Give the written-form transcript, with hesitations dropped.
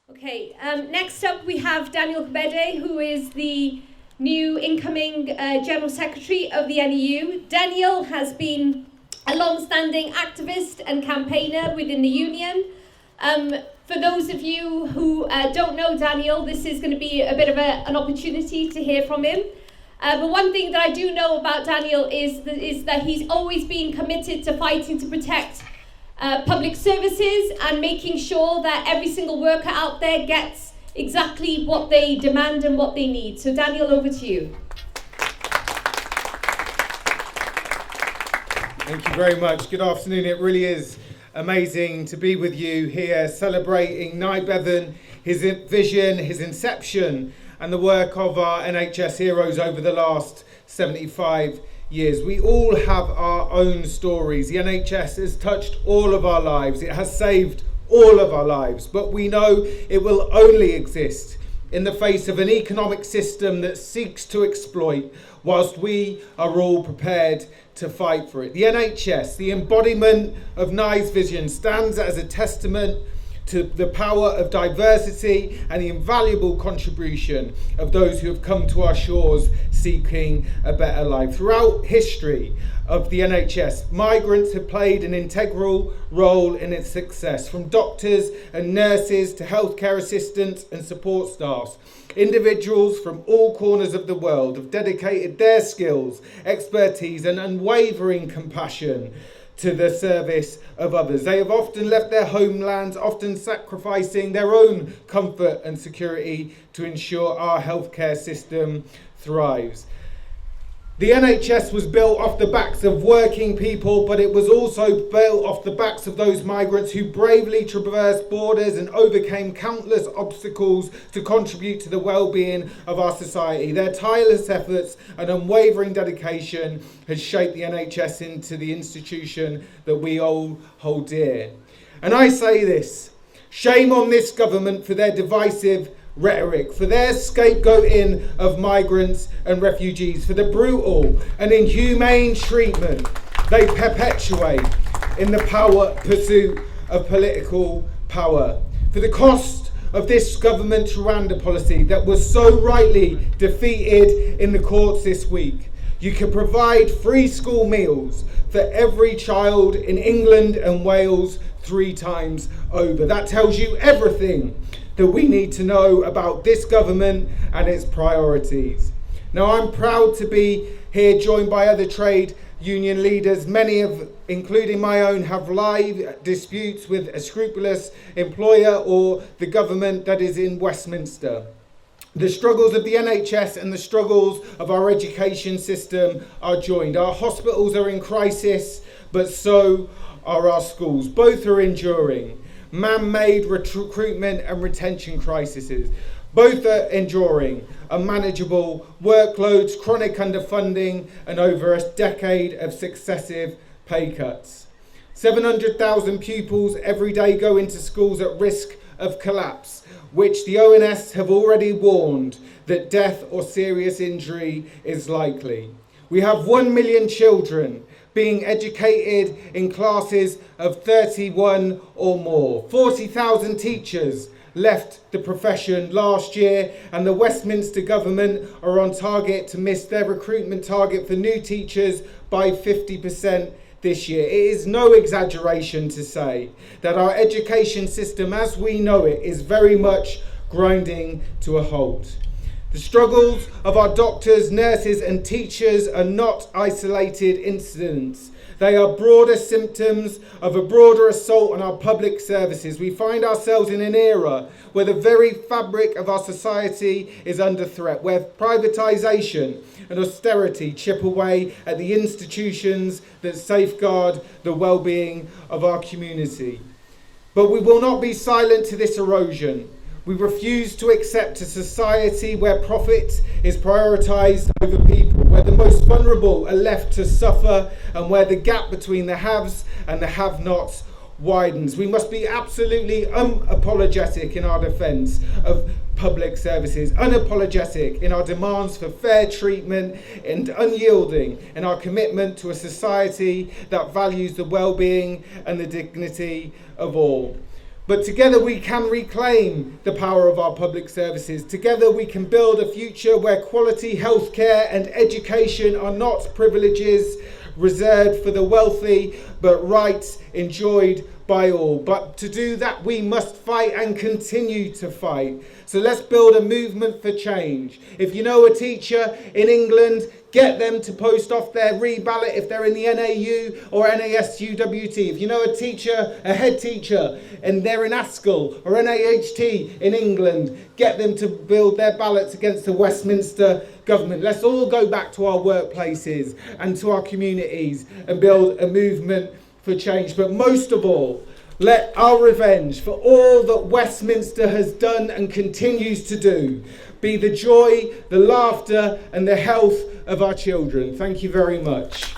Okay, next up we have Daniel Kebede, who is the new incoming General Secretary of the NEU. Daniel has been a long-standing activist and campaigner within the union. For those of you who don't know Daniel, this is going to be a bit of an opportunity to hear from him. But one thing that I do know about Daniel is that he's always been committed to fighting to protect public services and making sure that every single worker out there gets exactly what they demand and what they need. So Daniel, over to you. Thank you very much. Good afternoon. It really is amazing to be with you here celebrating Bevan, his vision, his inception, and the work of our NHS heroes over the last 75 years. We all have our own stories. The NHS has touched all of our lives. It has saved all of our lives. But we know it will only exist in the face of an economic system that seeks to exploit, whilst we are all prepared to fight for it. The NHS, the embodiment of Nye's vision, stands as a testament to the power of diversity and the invaluable contribution of those who have come to our shores seeking a better life. Throughout history of the NHS, migrants have played an integral role in its success, from doctors and nurses to healthcare assistants and support staffs. Individuals from all corners of the world have dedicated their skills, expertise and unwavering compassion to the service of others. They have often left their homelands, often sacrificing their own comfort and security to ensure our healthcare system thrives. The NHS was built off the backs of working people, but it was also built off the backs of those migrants who bravely traversed borders and overcame countless obstacles to contribute to the well-being of our society. Their tireless efforts and unwavering dedication has shaped the NHS into the institution that we all hold dear. And I say this: shame on this government for their divisive rhetoric, for their scapegoating of migrants and refugees, for the brutal and inhumane treatment they perpetuate in the pursuit of political power, for the cost of this government's Rwanda policy that was so rightly defeated in the courts this week. You can provide free school meals for every child in England and Wales 3 times over. That tells you everything that we need to know about this government and its priorities. Now, I'm proud to be here joined by other trade union leaders. Many of, including my own, have live disputes with a scrupulous employer or the government that is in Westminster. The struggles of the NHS and the struggles of our education system are joined. Our hospitals are in crisis, but so are our schools. Both are enduring man-made recruitment and retention crises. Both are enduring unmanageable workloads, chronic underfunding, and over a decade of successive pay cuts. 700,000 pupils every day go into schools at risk of collapse, which the ONS have already warned that death or serious injury is likely. We have 1 million children being educated in classes of 31 or more. 40,000 teachers left the profession last year, and the Westminster government are on target to miss their recruitment target for new teachers by 50% this year. It is no exaggeration to say that our education system as we know it is very much grinding to a halt. The struggles of our doctors, nurses and teachers are not isolated incidents. They are broader symptoms of a broader assault on our public services. We find ourselves in an era where the very fabric of our society is under threat, where privatisation and austerity chip away at the institutions that safeguard the well-being of our community. But we will not be silent to this erosion. We refuse to accept a society where profit is prioritised over people, where the most vulnerable are left to suffer, and where the gap between the haves and the have-nots widens. We must be absolutely unapologetic in our defence of public services, unapologetic in our demands for fair treatment, and unyielding in our commitment to a society that values the well-being and the dignity of all. But together we can reclaim the power of our public services. Together we can build a future where quality healthcare and education are not privileges reserved for the wealthy, but rights enjoyed by all. But to do that, we must fight and continue to fight. So let's build a movement for change. If you know a teacher in England, get them to post off their reballot if they're in the NAU or NASUWT. If you know a teacher, a head teacher, and they're in ASCL or NAHT in England, get them to build their ballots against the Westminster government. Let's all go back to our workplaces and to our communities and build a movement for change. But most of all, let our revenge for all that Westminster has done and continues to do be the joy, the laughter and the health of our children. Thank you very much.